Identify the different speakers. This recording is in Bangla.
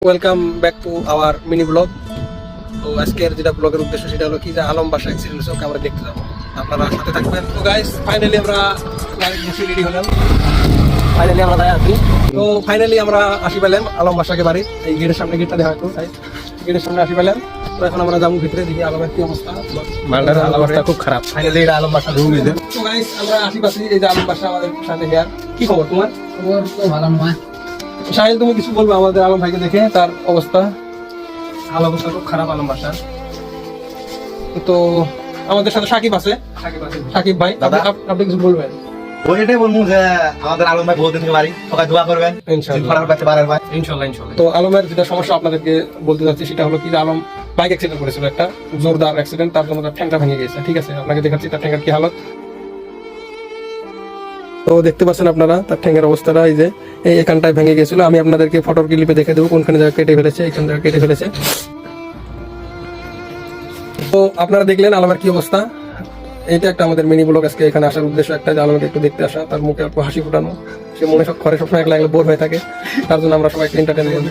Speaker 1: Welcome back to our mini blog. তো আজকের যেটা ব্লগের উদ্দেশ্য সেটা হলো কি যে আলম বাসা অ্যাক্সিডেন্ট হয়েছে, ওকে আমরা দেখতে যাবো, আপনারা সাথে থাকবেন। তো গাইস ফাইনালি আমরা রেডি হলাম, ফাইনালি আমরা দাঁড়িয়ে আছি। তো ফাইনালি আমরা আসি পেলাম আলম বাসাকে বাড়ি, এই গেটের সামনে, গেটটা দেখা একটু গেটের সামনে আসি পেলাম। তো এখন আমরা যাবো ভিতরে, দেখি আলমের কি অবস্থা।
Speaker 2: মালটার অবস্থা খুব খারাপ।
Speaker 1: ফাইনালি এটা আলম বাসা রুম। তো গাইস আমরা আশেপাশে, এই যে আলম বাসা আমাদের সাথে হেয়ার। কি খবর তোমার?
Speaker 3: খবর তো ভালো নয়।
Speaker 1: সাহিল, তুমি কিছু বলবো আমাদের আলম ভাইকে দেখে, তার অবস্থা? আলম অবস্থা খুব খারাপ আলম বাসা। তো আমাদের সাথে সাকিব আছে, সাকিব ভাই, আপনি কিছু বলবেন?
Speaker 2: ওইটাই বলবো যে আমাদের আলম ভাই বহুদিন থেকে বাড়ি, সবাই দোয়া করবেন ইনশাআল্লাহ।
Speaker 1: তো আলমের যেটা সমস্যা আপনাদেরকে বলতে যাচ্ছি সেটা হলো কি যে আলম বাইক অ্যাক্সিডেন্ট করেছিল, একটা জোরদার অ্যাক্সিডেন্ট, তার জন্য তার ঠ্যাংটা ভেঙে গেছে। ঠিক আছে, আপনাকে দেখাচ্ছি তার ঠ্যাঙ্গার কি হালত। তো দেখতে পাচ্ছেন আপনারা তার ঠ্যাঙ্গের অবস্থাটা, এই যে এখানটায় ভেঙে গেছিল। আমি আপনাদেরকে ফটোর ক্লিপে দেখে দেবো কোনখানে জায়গা কেটে ফেলেছে, এখান জায়গা কেটে ফেলেছে। তো আপনারা দেখলেন আলমের কি অবস্থা। এইটা একটা আমাদের মিনি ব্লগ। আজকে এখানে আসার উদ্দেশ্য একটা, যে আলমকে একটু দেখতে আসা, তার মুখে একটু হাসি ফোটানো। সে মনে সব ঘরে সবসময় একলা একলা বোর হয়ে থাকে, তার জন্য আমরা সবাই একটু এন্টারটেনমেন্ট